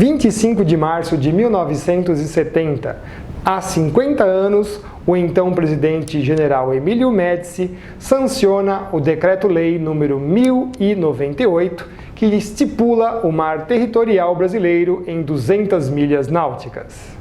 25 de março de 1970, há 50 anos, o então presidente general Emílio Médici sanciona o Decreto-Lei número 1098, que estipula o mar territorial brasileiro em 200 milhas náuticas.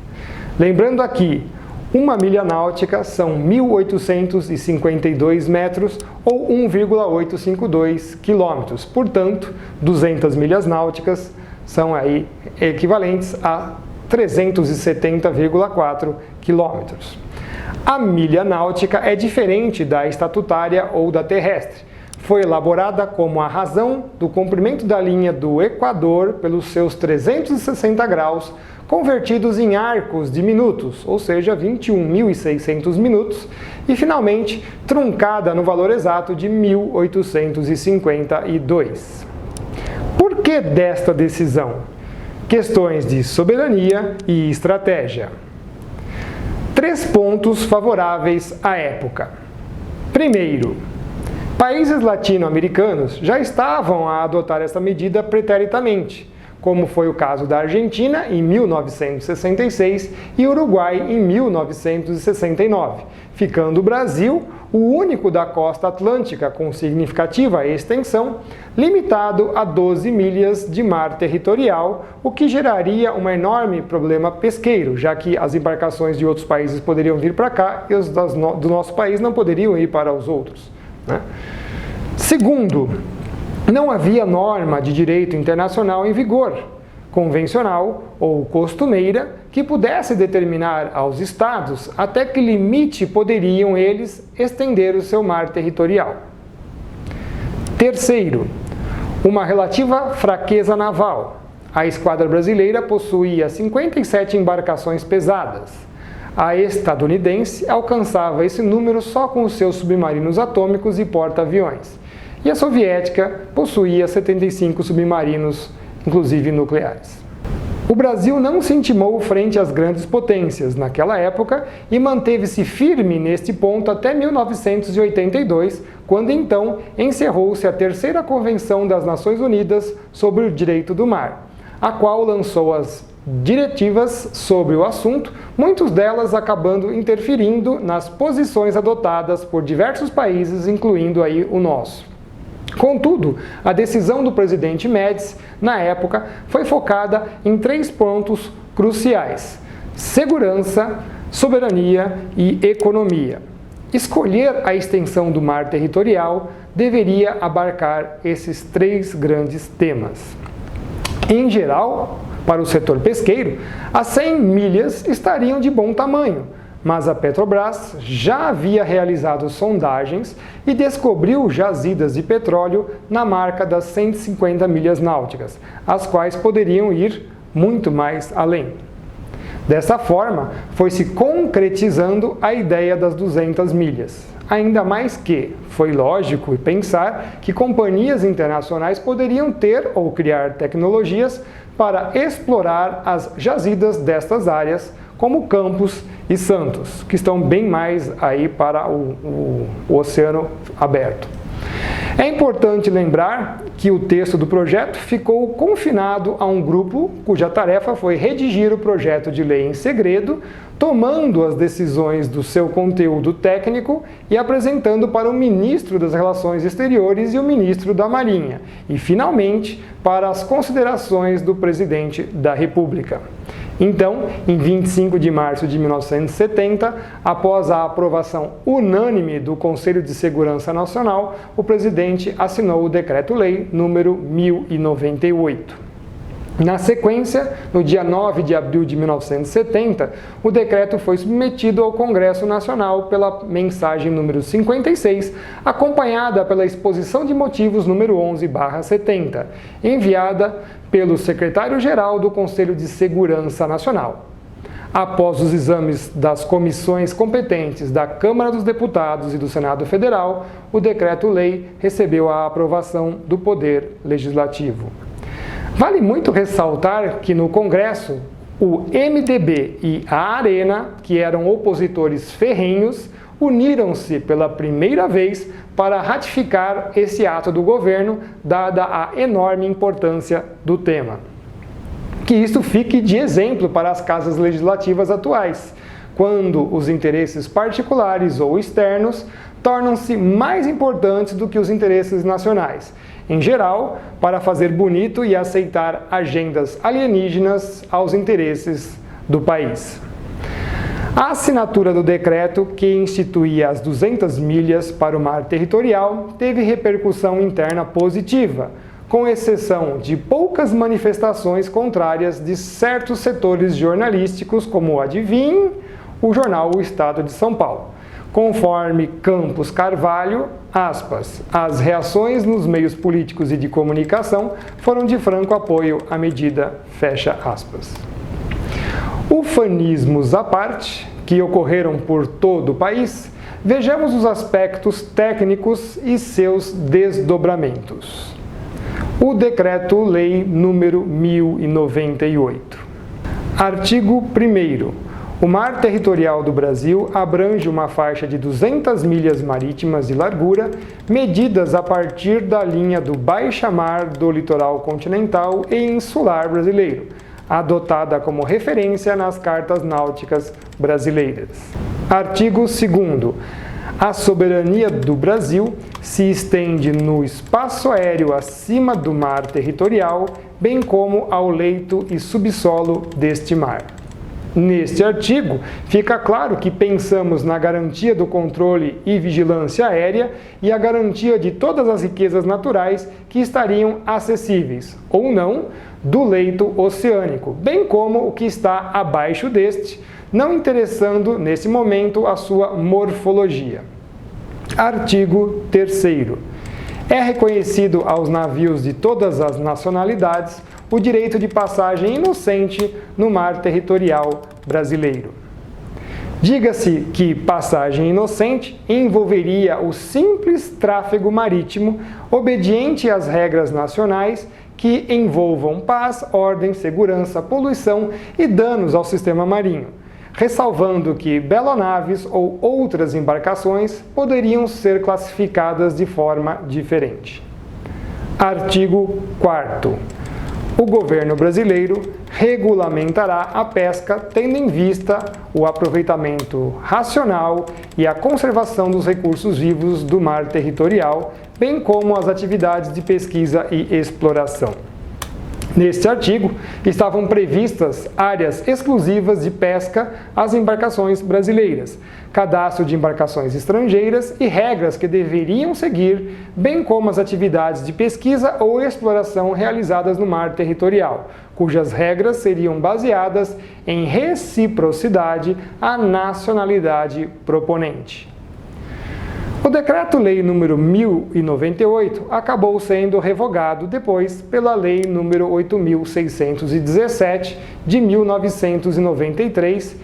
Lembrando aqui, 1 milha náutica são 1.852 metros ou 1,852 quilômetros. Portanto, 200 milhas náuticas são aí equivalentes a 370,4 quilômetros. A milha náutica é diferente da estatutária ou da terrestre. Foi elaborada como a razão do comprimento da linha do Equador pelos seus 360 graus, convertidos em arcos de minutos, ou seja, 21.600 minutos, e finalmente truncada no valor exato de 1.852. Por que desta decisão? Questões de soberania e estratégia. 3 pontos favoráveis à época. Primeiro, países latino-americanos já estavam a adotar essa medida preteritamente, como foi o caso da Argentina em 1966 e Uruguai em 1969, ficando o Brasil o único da costa atlântica com significativa extensão, limitado a 12 milhas de mar territorial, o que geraria um enorme problema pesqueiro, já que as embarcações de outros países poderiam vir para cá e os do nosso país não poderiam ir para os outros, né? Segundo, não havia norma de direito internacional em vigor, convencional ou costumeira, que pudesse determinar aos estados até que limite poderiam eles estender o seu mar territorial. Terceiro, uma relativa fraqueza naval. A esquadra brasileira possuía 57 embarcações pesadas. A estadunidense alcançava esse número só com os seus submarinos atômicos e porta-aviões. E a soviética possuía 75 submarinos, inclusive nucleares. O Brasil não se intimou frente às grandes potências naquela época e manteve-se firme neste ponto até 1982, quando então encerrou-se a 3ª Convenção das Nações Unidas sobre o Direito do Mar, a qual lançou as diretivas sobre o assunto, muitas delas acabando interferindo nas posições adotadas por diversos países, incluindo aí o nosso. Contudo, a decisão do presidente Médici, na época, foi focada em 3 pontos cruciais: segurança, soberania e economia. Escolher a extensão do mar territorial deveria abarcar esses 3 grandes temas. Em geral, para o setor pesqueiro, as 100 milhas estariam de bom tamanho, mas a Petrobras já havia realizado sondagens e descobriu jazidas de petróleo na marca das 150 milhas náuticas, as quais poderiam ir muito mais além. Dessa forma, foi se concretizando a ideia das 200 milhas. Ainda mais que foi lógico pensar que companhias internacionais poderiam ter ou criar tecnologias para explorar as jazidas destas áreas, como Campos e Santos, que estão bem mais aí para o oceano aberto. É importante lembrar que o texto do projeto ficou confinado a um grupo cuja tarefa foi redigir o projeto de lei em segredo, tomando as decisões do seu conteúdo técnico e apresentando para o ministro das Relações Exteriores e o ministro da Marinha, e finalmente para as considerações do presidente da República. Então, em 25 de março de 1970, após a aprovação unânime do Conselho de Segurança Nacional, o presidente assinou o Decreto-Lei número 1098. Na sequência, no dia 9 de abril de 1970, o decreto foi submetido ao Congresso Nacional pela mensagem número 56, acompanhada pela exposição de motivos número 11/70, enviada pelo secretário-geral do Conselho de Segurança Nacional. Após os exames das comissões competentes da Câmara dos Deputados e do Senado Federal, o decreto-lei recebeu a aprovação do Poder Legislativo. Vale muito ressaltar que no Congresso, o MDB e a Arena, que eram opositores ferrenhos, uniram-se pela primeira vez para ratificar esse ato do governo, dada a enorme importância do tema. Que isto fique de exemplo para as casas legislativas atuais, quando os interesses particulares ou externos tornam-se mais importantes do que os interesses nacionais, em geral, para fazer bonito e aceitar agendas alienígenas aos interesses do país. A assinatura do decreto que instituía as 200 milhas para o mar territorial teve repercussão interna positiva, com exceção de poucas manifestações contrárias de certos setores jornalísticos, como o Adivinhe, o jornal O Estado de São Paulo. Conforme Campos Carvalho, aspas, as reações nos meios políticos e de comunicação foram de franco apoio à medida, fecha aspas. Ufanismos à parte, que ocorreram por todo o país, vejamos os aspectos técnicos e seus desdobramentos. O Decreto-Lei número 1098. Artigo 1º. O mar territorial do Brasil abrange uma faixa de 200 milhas marítimas de largura, medidas a partir da linha do baixamar do litoral continental e insular brasileiro, adotada como referência nas cartas náuticas brasileiras. Artigo 2º. A soberania do Brasil se estende no espaço aéreo acima do mar territorial, bem como ao leito e subsolo deste mar. Neste artigo, fica claro que pensamos na garantia do controle e vigilância aérea e a garantia de todas as riquezas naturais que estariam acessíveis, ou não, do leito oceânico, bem como o que está abaixo deste, não interessando, nesse momento, a sua morfologia. Artigo 3º. É reconhecido aos navios de todas as nacionalidades o direito de passagem inocente no mar territorial brasileiro. Diga-se que passagem inocente envolveria o simples tráfego marítimo obediente às regras nacionais que envolvam paz, ordem, segurança, poluição e danos ao sistema marinho, ressalvando que belonaves ou outras embarcações poderiam ser classificadas de forma diferente. Artigo 4º. O governo brasileiro regulamentará a pesca tendo em vista o aproveitamento racional e a conservação dos recursos vivos do mar territorial, bem como as atividades de pesquisa e exploração. Neste artigo, estavam previstas áreas exclusivas de pesca às embarcações brasileiras, cadastro de embarcações estrangeiras e regras que deveriam seguir, bem como as atividades de pesquisa ou exploração realizadas no mar territorial, cujas regras seriam baseadas em reciprocidade à nacionalidade proponente. O Decreto-Lei número 1098 acabou sendo revogado depois pela Lei número 8.617 de 1993,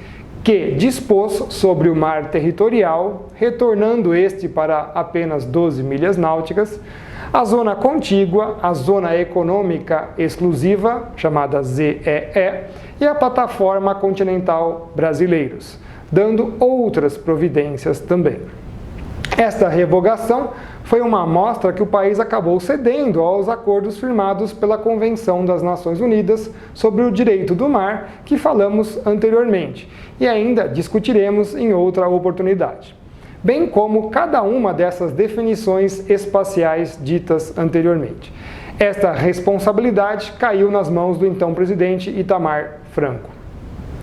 que dispôs sobre o mar territorial, retornando este para apenas 12 milhas náuticas, a zona contígua, a zona econômica exclusiva, chamada ZEE, e a plataforma continental brasileiros, dando outras providências também. Esta revogação foi uma amostra que o país acabou cedendo aos acordos firmados pela Convenção das Nações Unidas sobre o Direito do Mar, que falamos anteriormente, e ainda discutiremos em outra oportunidade, bem como cada uma dessas definições espaciais ditas anteriormente. Esta responsabilidade caiu nas mãos do então presidente Itamar Franco.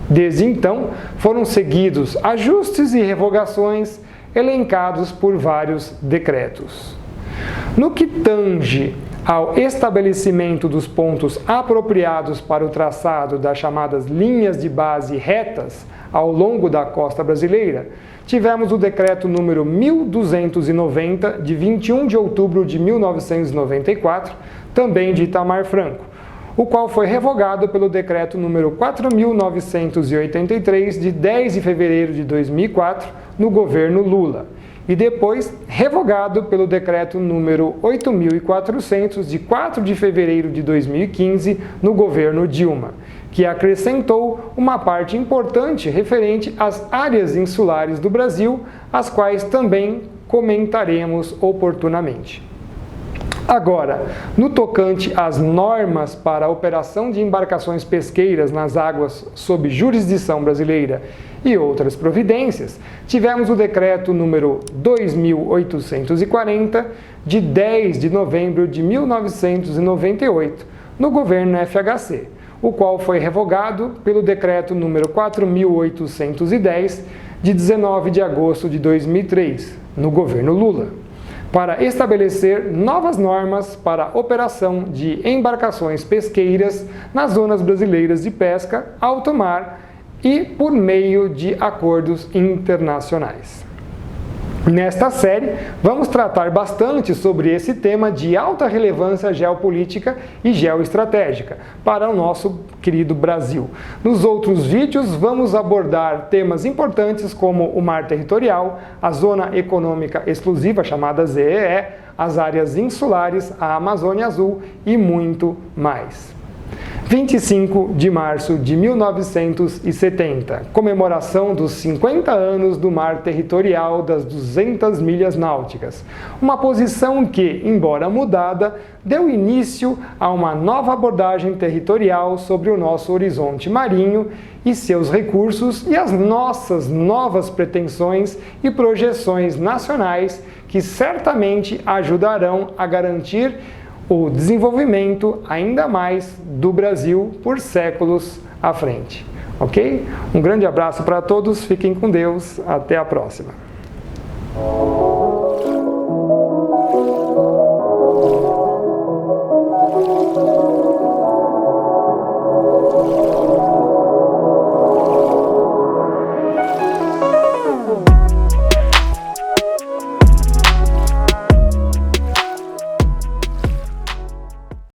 Desde então, foram seguidos ajustes e revogações elencados por vários decretos. No que tange ao estabelecimento dos pontos apropriados para o traçado das chamadas linhas de base retas ao longo da costa brasileira, tivemos o decreto número 1290, de 21 de outubro de 1994, também de Itamar Franco, o qual foi revogado pelo decreto número 4.983, de 10 de fevereiro de 2004, no governo Lula, e depois revogado pelo decreto número 8.400, de 4 de fevereiro de 2015, no governo Dilma, que acrescentou uma parte importante referente às áreas insulares do Brasil, as quais também comentaremos oportunamente. Agora, no tocante às normas para a operação de embarcações pesqueiras nas águas sob jurisdição brasileira e outras providências, tivemos o decreto número 2840, de 10 de novembro de 1998, no governo FHC, o qual foi revogado pelo decreto número 4810, de 19 de agosto de 2003, no governo Lula, para estabelecer novas normas para a operação de embarcações pesqueiras nas zonas brasileiras de pesca, alto mar e por meio de acordos internacionais. Nesta série, vamos tratar bastante sobre esse tema de alta relevância geopolítica e geoestratégica para o nosso querido Brasil. Nos outros vídeos, vamos abordar temas importantes como o mar territorial, a Zona Econômica Exclusiva, chamada ZEE, as áreas insulares, a Amazônia Azul e muito mais. 25 de março de 1970, comemoração dos 50 anos do mar territorial das 200 milhas náuticas. Uma posição que, embora mudada, deu início a uma nova abordagem territorial sobre o nosso horizonte marinho e seus recursos e as nossas novas pretensões e projeções nacionais que certamente ajudarão a garantir o desenvolvimento ainda mais do Brasil por séculos à frente. Ok? Um grande abraço para todos, fiquem com Deus, até a próxima.